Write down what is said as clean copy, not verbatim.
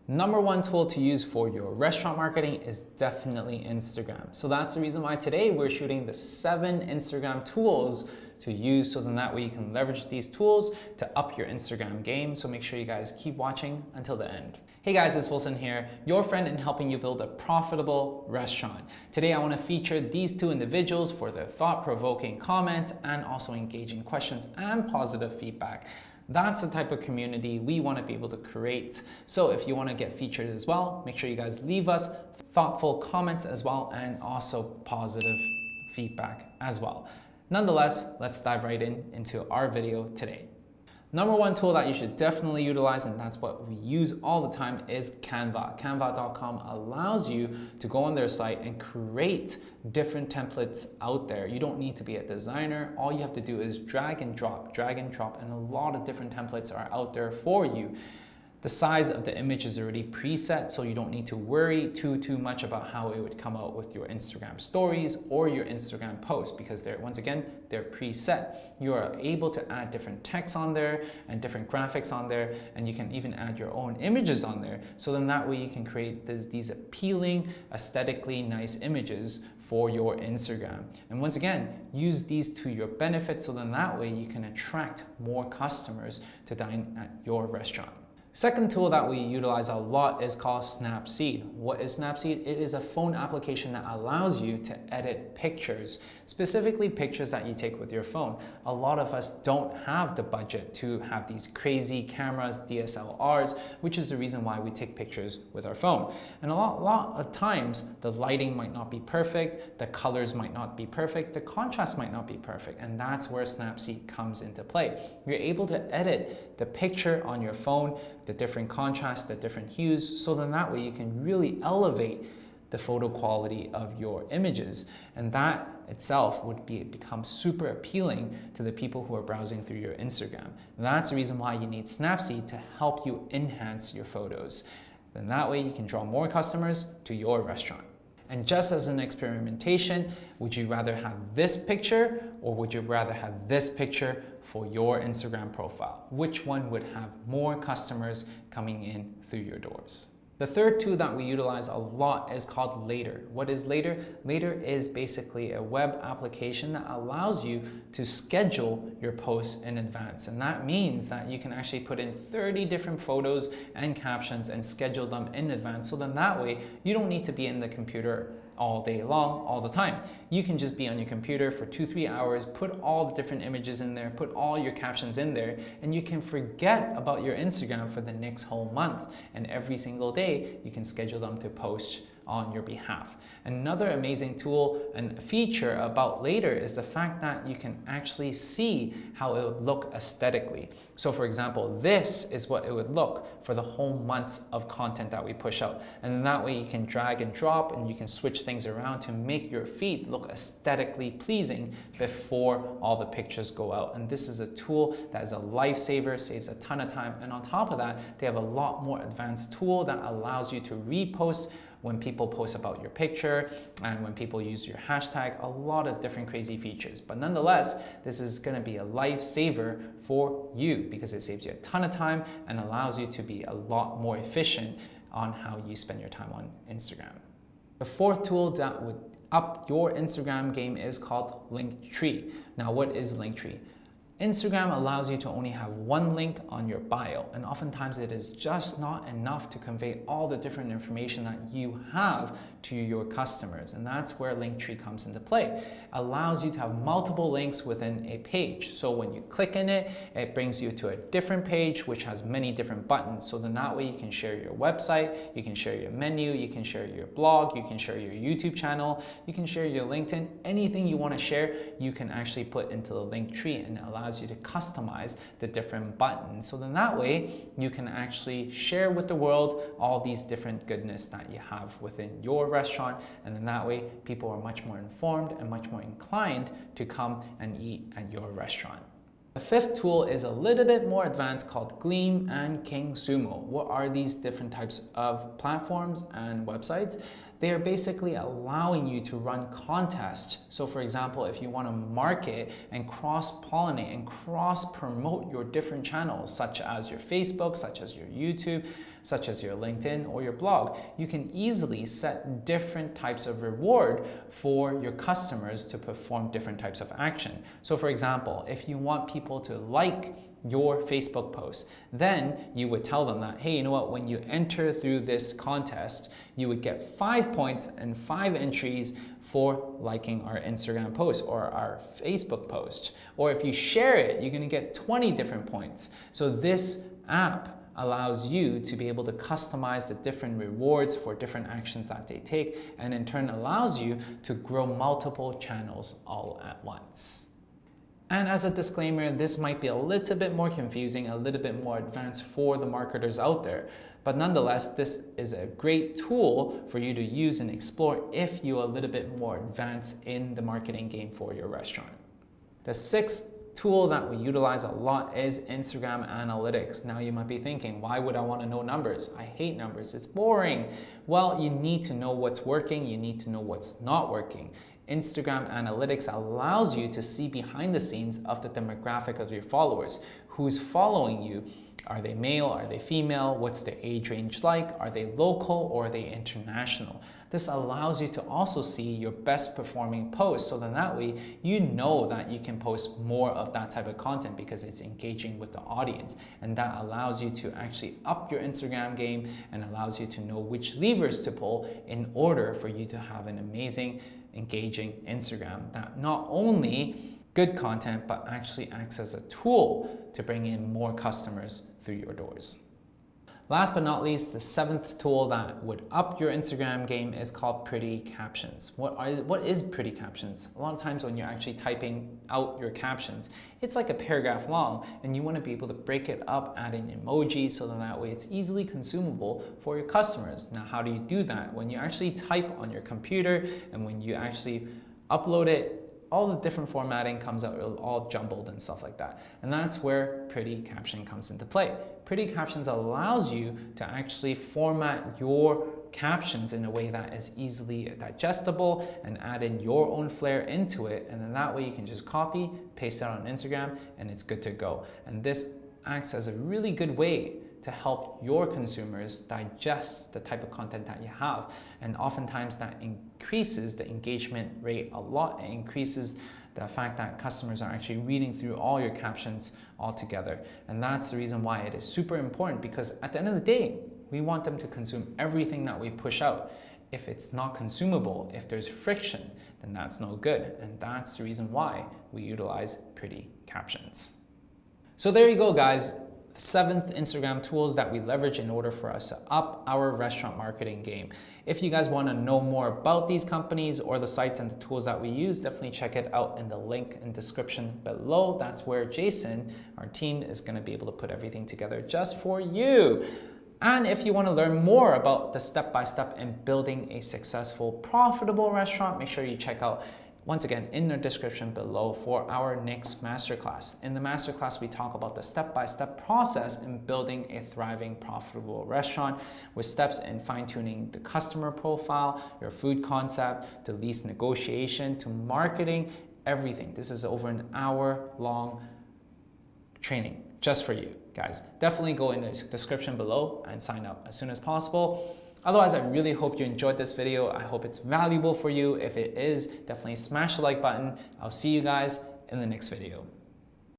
Number one tool to use for your restaurant marketing is definitely Instagram. So that's the reason why today we're shooting the 7 Instagram tools to use, so then that way you can leverage these tools to up your Instagram game. So make sure you guys keep watching until the end. Hey guys, it's Wilson here, your friend in helping you build a profitable restaurant. Today I want to feature these 2 individuals for their thought-provoking comments and also engaging questions and positive feedback. That's the type of community we want to be able to create. So if you want to get featured as well, make sure you guys leave us thoughtful comments as well and also positive feedback as well. Nonetheless, let's dive right into our video today. Number one tool that you should definitely utilize, and that's what we use all the time, is Canva. Canva.com allows you to go on their site and create different templates out there. You don't need to be a designer. All you have to do is drag and drop, and a lot of different templates are out there for you. The size of the image is already preset, so you don't need to worry too much about how it would come out with your Instagram stories or your Instagram posts, because they're preset. You are able to add different text on there and different graphics on there, and you can even add your own images on there. So then that way you can create these appealing, aesthetically nice images for your Instagram. And once again, use these to your benefit, so then that way you can attract more customers to dine at your restaurant. Second tool that we utilize a lot is called Snapseed. What is Snapseed? It is a phone application that allows you to edit pictures, specifically pictures that you take with your phone. A lot of us don't have the budget to have these crazy cameras, DSLRs, which is the reason why we take pictures with our phone. And a lot of times, the lighting might not be perfect, the colors might not be perfect, the contrast might not be perfect, and that's where Snapseed comes into play. You're able to edit the picture on your phone, the different contrasts, the different hues, so then that way you can really elevate the photo quality of your images. And that itself would become super appealing to the people who are browsing through your Instagram. And that's the reason why you need Snapseed to help you enhance your photos. Then that way you can draw more customers to your restaurant. And just as an experimentation, would you rather have this picture or would you rather have this picture for your Instagram profile? Which one would have more customers coming in through your doors? The third tool that we utilize a lot is called Later. What is Later? Later is basically a web application that allows you to schedule your posts in advance. And that means that you can actually put in 30 different photos and captions and schedule them in advance. So then that way, you don't need to be in the computer all day long, all the time. You can just be on your computer for 2-3 hours, put all the different images in there, put all your captions in there, and you can forget about your Instagram for the next whole month. And every single day, you can schedule them to post on your behalf. Another amazing tool and feature about Later is the fact that you can actually see how it would look aesthetically. So for example, this is what it would look for the whole months of content that we push out. And then that way you can drag and drop and you can switch things around to make your feed look aesthetically pleasing before all the pictures go out. And this is a tool that is a lifesaver, saves a ton of time. And on top of that, they have a lot more advanced tool that allows you to repost when people post about your picture and when people use your hashtag, a lot of different crazy features. But nonetheless, this is gonna be a lifesaver for you because it saves you a ton of time and allows you to be a lot more efficient on how you spend your time on Instagram. The fourth tool that would up your Instagram game is called Linktree. Now, what is Linktree? Instagram allows you to only have one link on your bio, and oftentimes it is just not enough to convey all the different information that you have to your customers, and that's where Linktree comes into play. It allows you to have multiple links within a page, so when you click in it, it brings you to a different page which has many different buttons, so then that way you can share your website, you can share your menu, you can share your blog, you can share your YouTube channel, you can share your LinkedIn, anything you want to share, you can actually put into the Linktree, and it allows you to customize the different buttons. So then that way you can actually share with the world all these different goodness that you have within your restaurant, and then that way people are much more informed and much more inclined to come and eat at your restaurant. The fifth tool is a little bit more advanced called Gleam and King Sumo. What are these different types of platforms and websites? they are basically allowing you to run contests. So for example, if you want to market and cross-pollinate and cross-promote your different channels, such as your Facebook, such as your YouTube, such as your LinkedIn or your blog, you can easily set different types of reward for your customers to perform different types of action. So for example, if you want people to like your Facebook post, then you would tell them that, hey, you know what, when you enter through this contest, you would get 5 points and 5 entries for liking our Instagram post or our Facebook post. Or if you share it, you're gonna get 20 different points. So this app allows you to be able to customize the different rewards for different actions that they take, and in turn allows you to grow multiple channels all at once. And as a disclaimer, this might be a little bit more confusing, a little bit more advanced for the marketers out there. But nonetheless, this is a great tool for you to use and explore if you're a little bit more advanced in the marketing game for your restaurant. The sixth tool that we utilize a lot is Instagram analytics. Now you might be thinking, why would I want to know numbers? I hate numbers, it's boring. Well, you need to know what's working, you need to know what's not working. Instagram analytics allows you to see behind the scenes of the demographic of your followers. Who's following you? Are they male? Are they female? What's their age range like? Are they local or are they international? This allows you to also see your best performing posts, so then that way you know that you can post more of that type of content because it's engaging with the audience, and that allows you to actually up your Instagram game and allows you to know which levers to pull in order for you to have an amazing, engaging Instagram that not only good content but actually acts as a tool to bring in more customers through your doors. Last but not least, the seventh tool that would up your Instagram game is called pretty captions. What is pretty captions? A lot of times when you're actually typing out your captions, it's like a paragraph long, and you want to be able to break it up, add an emoji, so that way it's easily consumable for your customers. Now, how do you do that? When you actually type on your computer and when you actually upload it, all the different formatting comes out all jumbled and stuff like that. And that's where pretty caption comes into play. Pretty captions allows you to actually format your captions in a way that is easily digestible and add in your own flair into it. And then that way you can just copy, paste it on Instagram, and it's good to go. And this acts as a really good way to help your consumers digest the type of content that you have. And oftentimes that increases the engagement rate a lot. It increases the fact that customers are actually reading through all your captions all together. And that's the reason why it is super important, because at the end of the day, we want them to consume everything that we push out. If it's not consumable, if there's friction, then that's no good. And that's the reason why we utilize pretty captions. So there you go, guys. The seventh Instagram tools that we leverage in order for us to up our restaurant marketing game. If you guys want to know more about these companies or the sites and the tools that we use, definitely check it out in the link in the description below. That's where Jason, our team, is going to be able to put everything together just for you. And if you want to learn more about the step-by-step in building a successful, profitable restaurant, make sure you check out, once again, in the description below for our next masterclass. In the masterclass, we talk about the step-by-step process in building a thriving, profitable restaurant with steps in fine-tuning the customer profile, your food concept, to lease negotiation, to marketing, everything. This is over an hour-long training just for you guys. Definitely go in the description below and sign up as soon as possible. Otherwise, I really hope you enjoyed this video. I hope it's valuable for you. If it is, definitely smash the like button. I'll see you guys in the next video.